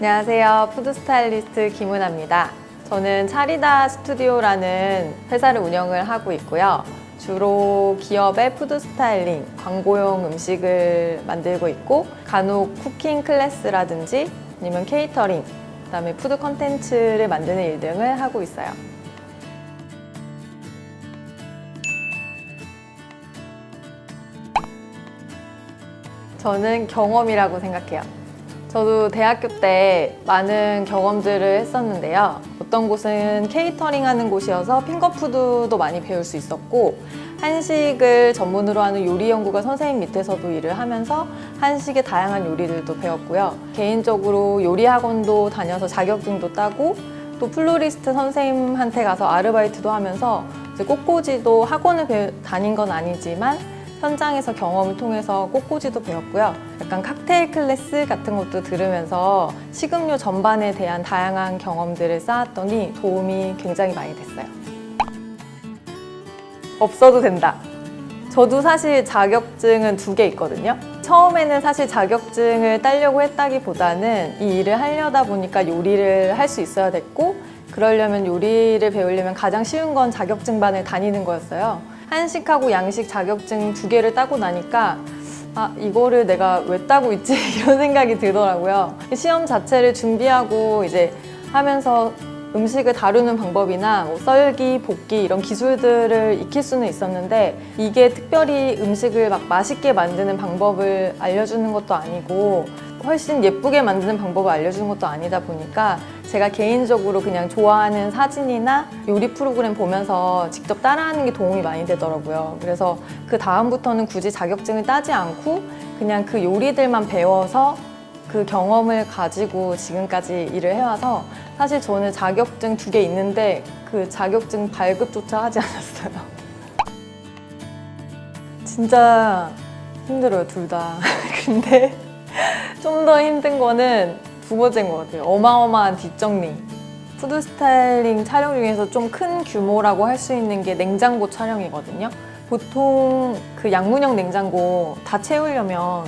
안녕하세요. 푸드 스타일리스트 김은아입니다. 저는 차리다 스튜디오라는 회사를 운영을 하고 있고요. 주로 기업의 푸드 스타일링, 광고용 음식을 만들고 있고 간혹 쿠킹 클래스라든지 아니면 케이터링, 그다음에 푸드 컨텐츠를 만드는 일 등을 하고 있어요. 저는 경험이라고 생각해요. 저도 대학교 때 많은 경험들을 했었는데요. 어떤 곳은 케이터링 하는 곳이어서 핑거푸드도 많이 배울 수 있었고, 한식을 전문으로 하는 요리 연구가 선생님 밑에서도 일을 하면서 한식의 다양한 요리들도 배웠고요. 개인적으로 요리 학원도 다녀서 자격증도 따고, 또 플로리스트 선생님한테 가서 아르바이트도 하면서 이제 꽃꽂이도 학원을 다닌 건 아니지만 현장에서 경험을 통해서 꽃꽂이도 배웠고요. 약간 칵테일 클래스 같은 것도 들으면서 식음료 전반에 대한 다양한 경험들을 쌓았더니 도움이 굉장히 많이 됐어요. 없어도 된다. 저도 사실 자격증은 2개 있거든요. 처음에는 사실 자격증을 따려고 했다기보다는 이 일을 하려다 보니까 요리를 할 수 있어야 됐고, 그러려면 요리를 배우려면 가장 쉬운 건 자격증반을 다니는 거였어요. 한식하고 양식 자격증 2개를 따고 나니까 이거를 내가 왜 따고 있지? 이런 생각이 들더라고요. 시험 자체를 준비하고 이제 하면서 음식을 다루는 방법이나 뭐 썰기, 볶기 이런 기술들을 익힐 수는 있었는데 이게 특별히 음식을 막 맛있게 만드는 방법을 알려주는 것도 아니고 훨씬 예쁘게 만드는 방법을 알려주는 것도 아니다 보니까 제가 개인적으로 그냥 좋아하는 사진이나 요리 프로그램 보면서 직접 따라하는 게 도움이 많이 되더라고요. 그래서 그 다음부터는 굳이 자격증을 따지 않고 그냥 그 요리들만 배워서 그 경험을 가지고 지금까지 일을 해와서 사실 저는 자격증 2개 있는데 그 자격증 발급조차 하지 않았어요. 진짜 힘들어요, 둘 다. 근데 좀 더 힘든 거는 2번째인 것 같아요. 어마어마한 뒷정리. 푸드 스타일링 촬영 중에서 좀 큰 규모라고 할 수 있는 게 냉장고 촬영이거든요. 보통 그 양문형 냉장고 다 채우려면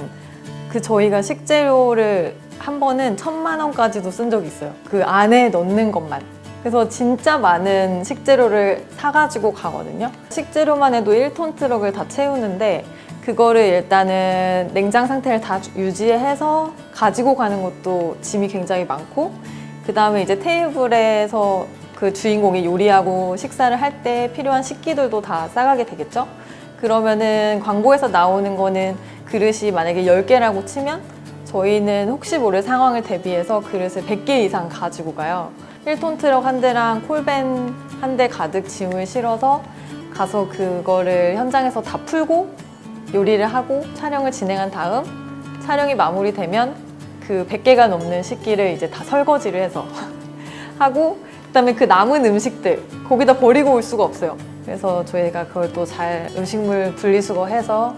저희가 식재료를 한 번은 1,000만 원까지도 쓴 적이 있어요. 그 안에 넣는 것만. 그래서 진짜 많은 식재료를 사가지고 가거든요. 식재료만 해도 1톤 트럭을 다 채우는데 그거를 일단은 냉장 상태를 다 유지해서 가지고 가는 것도 짐이 굉장히 많고, 그 다음에 이제 테이블에서 그 주인공이 요리하고 식사를 할 때 필요한 식기들도 다 싸가게 되겠죠? 그러면은 광고에서 나오는 거는 그릇이 만약에 10개라고 치면 저희는 혹시 모를 상황을 대비해서 그릇을 100개 이상 가지고 가요. 1톤 트럭 한 대랑 콜밴 한 대 가득 짐을 실어서 가서 그거를 현장에서 다 풀고 요리를 하고 촬영을 진행한 다음 촬영이 마무리되면 그 100개가 넘는 식기를 이제 다 설거지를 해서 하고, 그다음에 그 남은 음식들 거기다 버리고 올 수가 없어요. 그래서 저희가 그걸 또 잘 음식물 분리수거해서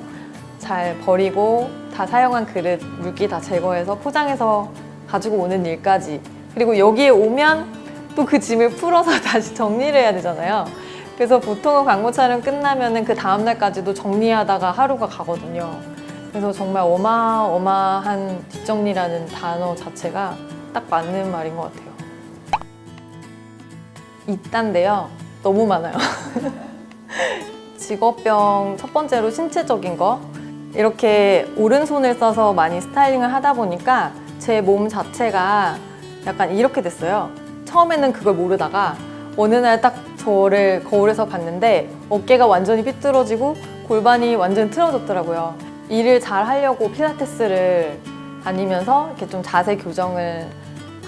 잘 버리고 다 사용한 그릇 물기 다 제거해서 포장해서 가지고 오는 일까지, 그리고 여기에 오면 또 그 짐을 풀어서 다시 정리를 해야 되잖아요. 그래서 보통은 광고 촬영 끝나면은 그 다음날까지도 정리하다가 하루가 가거든요. 그래서 정말 어마어마한 뒷정리라는 단어 자체가 딱 맞는 말인 것 같아요. 있단데요. 너무 많아요. 직업병 첫 번째로 신체적인 거. 이렇게 오른손을 써서 많이 스타일링을 하다 보니까 제 몸 자체가 약간 이렇게 됐어요. 처음에는 그걸 모르다가 어느 날 딱 저를 거울에서 봤는데 어깨가 완전히 삐뚤어지고 골반이 완전히 틀어졌더라고요. 일을 잘 하려고 필라테스를 다니면서 이렇게 좀 자세 교정을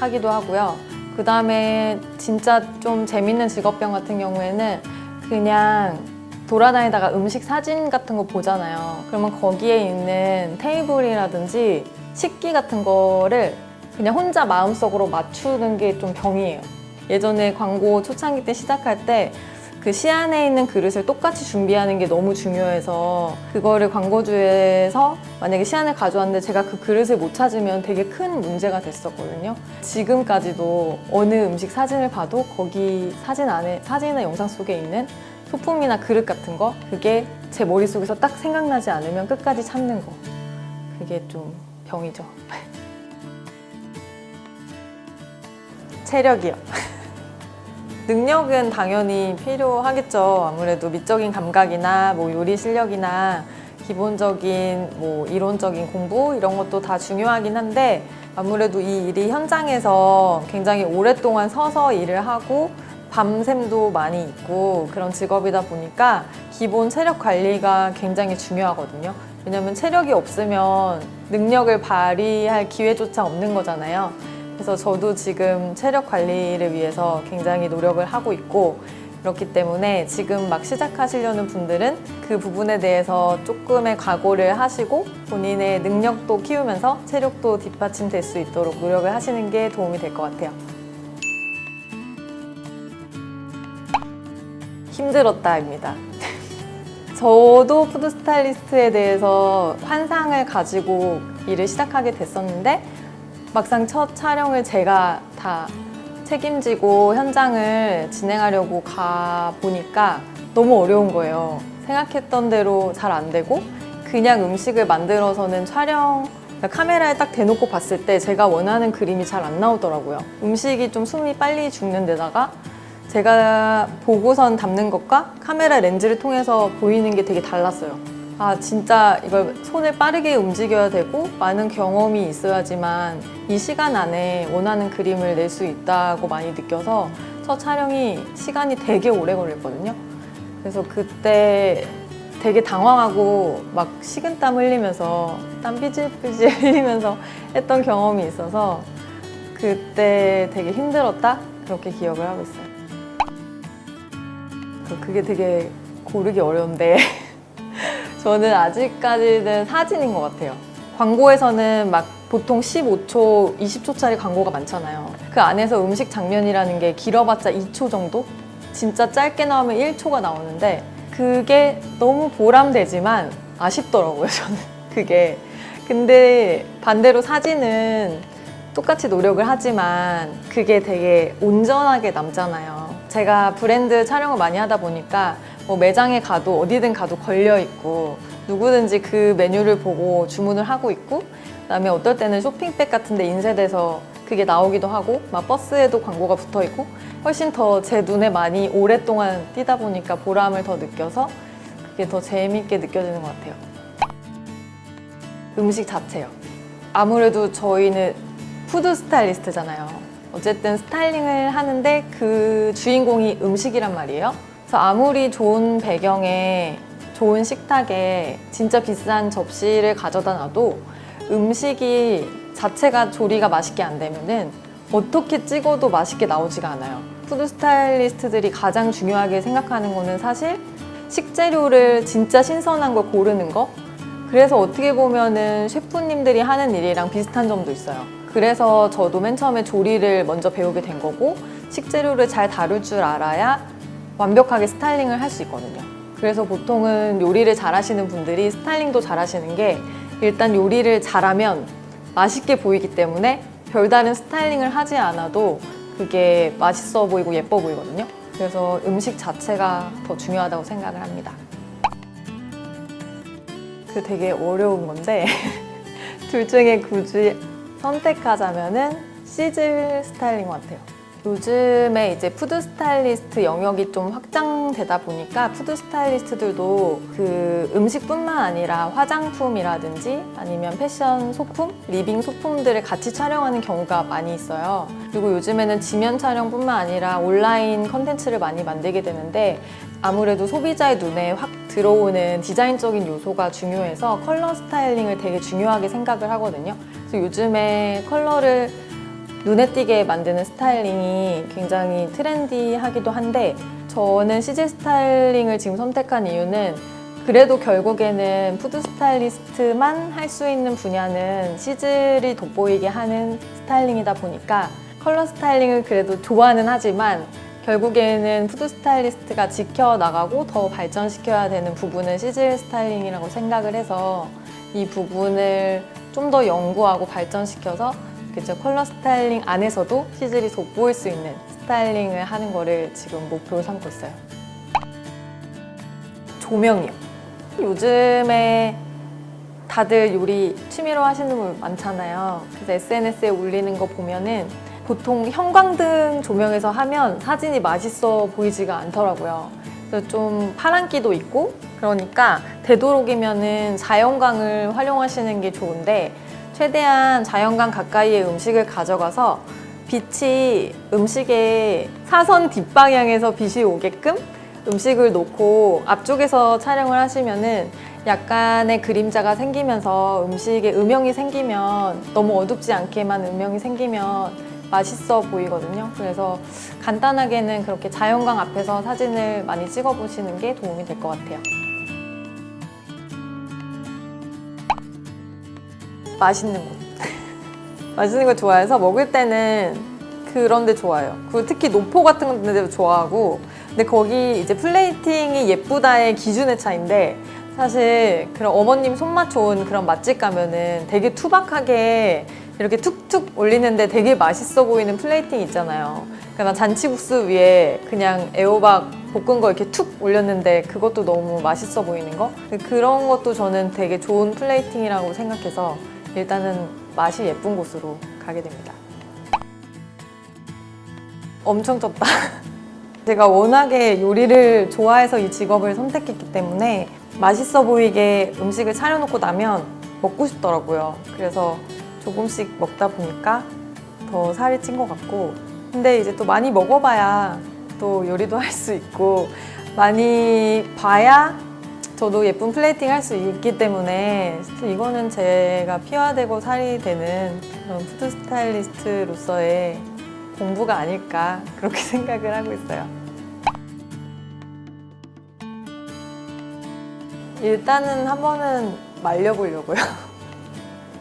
하기도 하고요. 그 다음에 진짜 좀 재밌는 직업병 같은 경우에는 그냥 돌아다니다가 음식 사진 같은 거 보잖아요. 그러면 거기에 있는 테이블이라든지 식기 같은 거를 그냥 혼자 마음속으로 맞추는 게 좀 병이에요. 예전에 광고 초창기 때 시작할 때 그 시안에 있는 그릇을 똑같이 준비하는 게 너무 중요해서 그거를 광고주에서 만약에 시안을 가져왔는데 제가 그 그릇을 못 찾으면 되게 큰 문제가 됐었거든요. 지금까지도 어느 음식 사진을 봐도 거기 사진 안에, 사진이나 영상 속에 있는 소품이나 그릇 같은 거, 그게 제 머릿속에서 딱 생각나지 않으면 끝까지 참는 거. 그게 좀 병이죠. 체력이요. 능력은 당연히 필요하겠죠. 아무래도 미적인 감각이나 뭐 요리 실력이나 기본적인 뭐 이론적인 공부 이런 것도 다 중요하긴 한데 아무래도 이 일이 현장에서 굉장히 오랫동안 서서 일을 하고 밤샘도 많이 있고 그런 직업이다 보니까 기본 체력 관리가 굉장히 중요하거든요. 왜냐면 체력이 없으면 능력을 발휘할 기회조차 없는 거잖아요. 그래서 저도 지금 체력 관리를 위해서 굉장히 노력을 하고 있고 그렇기 때문에 지금 막 시작하시려는 분들은 그 부분에 대해서 조금의 각오를 하시고 본인의 능력도 키우면서 체력도 뒷받침될 수 있도록 노력을 하시는 게 도움이 될 것 같아요. 힘들었다입니다. 저도 푸드 스타일리스트에 대해서 환상을 가지고 일을 시작하게 됐었는데 막상 첫 촬영을 제가 다 책임지고 현장을 진행하려고 가보니까 너무 어려운 거예요. 생각했던 대로 잘 안 되고 그냥 음식을 만들어서는 카메라에 딱 대놓고 봤을 때 제가 원하는 그림이 잘 안 나오더라고요. 음식이 좀 숨이 빨리 죽는 데다가 제가 보고선 담는 것과 카메라 렌즈를 통해서 보이는 게 되게 달랐어요. 아, 진짜 이걸 손을 빠르게 움직여야 되고 많은 경험이 있어야지만 이 시간 안에 원하는 그림을 낼 수 있다고 많이 느껴서 첫 촬영이 시간이 되게 오래 걸렸거든요. 그래서 그때 되게 당황하고 막 식은땀 흘리면서 땀 삐질삐질 흘리면서 했던 경험이 있어서 그때 되게 힘들었다? 그렇게 기억을 하고 있어요. 그게 되게 고르기 어려운데 저는 아직까지는 사진인 것 같아요. 광고에서는 막 보통 15초, 20초짜리 광고가 많잖아요. 그 안에서 음식 장면이라는 게 길어봤자 2초 정도? 진짜 짧게 나오면 1초가 나오는데 그게 너무 보람되지만 아쉽더라고요, 저는 그게. 근데 반대로 사진은 똑같이 노력을 하지만 그게 되게 온전하게 남잖아요. 제가 브랜드 촬영을 많이 하다 보니까 뭐 매장에 가도 어디든 가도 걸려 있고 누구든지 그 메뉴를 보고 주문을 하고 있고 그다음에 어떨 때는 쇼핑백 같은 데 인쇄돼서 그게 나오기도 하고 막 버스에도 광고가 붙어 있고 훨씬 더 제 눈에 많이 오랫동안 띄다 보니까 보람을 더 느껴서 그게 더 재미있게 느껴지는 것 같아요. 음식 자체요. 아무래도 저희는 푸드 스타일리스트잖아요. 어쨌든 스타일링을 하는데 그 주인공이 음식이란 말이에요. 그래서 아무리 좋은 배경에 좋은 식탁에 진짜 비싼 접시를 가져다 놔도 음식이 자체가 조리가 맛있게 안 되면은 어떻게 찍어도 맛있게 나오지가 않아요. 푸드 스타일리스트들이 가장 중요하게 생각하는 거는 사실 식재료를 진짜 신선한 걸 고르는 거. 그래서 어떻게 보면은 셰프님들이 하는 일이랑 비슷한 점도 있어요. 그래서 저도 맨 처음에 조리를 먼저 배우게 된 거고 식재료를 잘 다룰 줄 알아야 완벽하게 스타일링을 할 수 있거든요. 그래서 보통은 요리를 잘하시는 분들이 스타일링도 잘하시는 게 일단 요리를 잘하면 맛있게 보이기 때문에 별다른 스타일링을 하지 않아도 그게 맛있어 보이고 예뻐 보이거든요. 그래서 음식 자체가 더 중요하다고 생각을 합니다. 그 되게 어려운 건데 둘 중에 굳이 선택하자면은 시즐 스타일링 같아요. 요즘에 이제 푸드 스타일리스트 영역이 좀 확장되다 보니까 푸드 스타일리스트들도 그 음식뿐만 아니라 화장품이라든지 아니면 패션 소품, 리빙 소품들을 같이 촬영하는 경우가 많이 있어요. 그리고 요즘에는 지면 촬영뿐만 아니라 온라인 컨텐츠를 많이 만들게 되는데 아무래도 소비자의 눈에 확 들어오는 디자인적인 요소가 중요해서 컬러 스타일링을 되게 중요하게 생각을 하거든요. 그래서 요즘에 컬러를 눈에 띄게 만드는 스타일링이 굉장히 트렌디하기도 한데 저는 시즐 스타일링을 지금 선택한 이유는 그래도 결국에는 푸드 스타일리스트만 할 수 있는 분야는 시즐이 돋보이게 하는 스타일링이다 보니까 컬러 스타일링을 그래도 좋아는 하지만 결국에는 푸드 스타일리스트가 지켜나가고 더 발전시켜야 되는 부분은 시즐 스타일링이라고 생각을 해서 이 부분을 좀 더 연구하고 발전시켜서 그죠? 컬러 스타일링 안에서도 시즐이 돋보일 수 있는 스타일링을 하는 거를 지금 목표로 삼고 있어요. 조명이요. 요즘에 다들 요리 취미로 하시는 분 많잖아요. 그래서 SNS에 올리는 거 보면은 보통 형광등 조명에서 하면 사진이 맛있어 보이지가 않더라고요. 그래서 좀 파란기도 있고 그러니까 되도록이면은 자연광을 활용하시는 게 좋은데 최대한 자연광 가까이에 음식을 가져가서 빛이 음식의 사선 뒷방향에서 빛이 오게끔 음식을 놓고 앞쪽에서 촬영을 하시면은 약간의 그림자가 생기면서 음식에 음영이 생기면 너무 어둡지 않게만 음영이 생기면 맛있어 보이거든요. 그래서 간단하게는 그렇게 자연광 앞에서 사진을 많이 찍어 보시는 게 도움이 될 것 같아요. 맛있는 곳. 맛있는 거 좋아해서 먹을 때는 그런 데 좋아요. 그리고 특히 노포 같은 데도 좋아하고 근데 거기 이제 플레이팅이 예쁘다의 기준의 차이인데 사실 그런 어머님 손맛 좋은 그런 맛집 가면은 되게 투박하게 이렇게 툭툭 올리는데 되게 맛있어 보이는 플레이팅 있잖아요. 그러니까 난 잔치국수 위에 그냥 애호박 볶은 거 이렇게 툭 올렸는데 그것도 너무 맛있어 보이는 거? 그런 것도 저는 되게 좋은 플레이팅이라고 생각해서 일단은 맛이 예쁜 곳으로 가게 됩니다. 엄청 쪘다. 제가 워낙에 요리를 좋아해서 이 직업을 선택했기 때문에 맛있어 보이게 음식을 차려놓고 나면 먹고 싶더라고요. 그래서 조금씩 먹다 보니까 더 살이 찐 것 같고 근데 이제 또 많이 먹어봐야 또 요리도 할 수 있고 많이 봐야 저도 예쁜 플레이팅 할 수 있기 때문에 이거는 제가 피화되고 살이 되는 그런 푸드 스타일리스트로서의 공부가 아닐까 그렇게 생각을 하고 있어요. 일단은 한 번은 말려보려고요.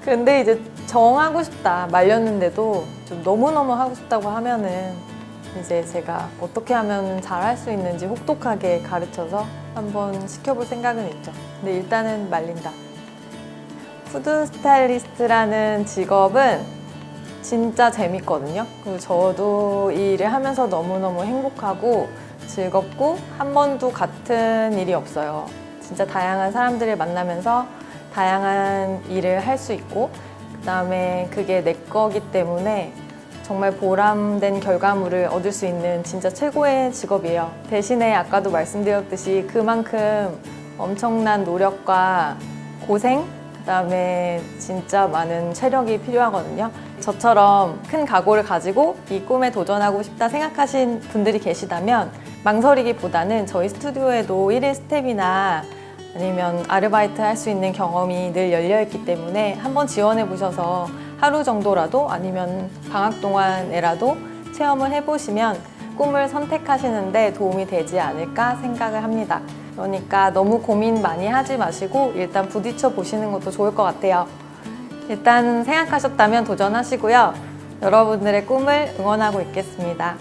근데 이제 정하고 싶다 말렸는데도 좀 너무너무 하고 싶다고 하면은 이제 제가 어떻게 하면 잘 할 수 있는지 혹독하게 가르쳐서 한번 시켜볼 생각은 있죠. 근데 일단은 말린다. 푸드 스타일리스트라는 직업은 진짜 재밌거든요. 그리고 저도 이 일을 하면서 너무너무 행복하고 즐겁고 한 번도 같은 일이 없어요. 진짜 다양한 사람들을 만나면서 다양한 일을 할 수 있고 그다음에 그게 내 거기 때문에 정말 보람된 결과물을 얻을 수 있는 진짜 최고의 직업이에요. 대신에 아까도 말씀드렸듯이 그만큼 엄청난 노력과 고생, 그다음에 진짜 많은 체력이 필요하거든요. 저처럼 큰 각오를 가지고 이 꿈에 도전하고 싶다 생각하신 분들이 계시다면 망설이기보다는 저희 스튜디오에도 1일 스텝이나 아니면 아르바이트 할 수 있는 경험이 늘 열려있기 때문에 한번 지원해 보셔서 하루 정도라도 아니면 방학 동안에라도 체험을 해보시면 꿈을 선택하시는데 도움이 되지 않을까 생각을 합니다. 그러니까 너무 고민 많이 하지 마시고 일단 부딪혀 보시는 것도 좋을 것 같아요. 일단 생각하셨다면 도전하시고요. 여러분들의 꿈을 응원하고 있겠습니다.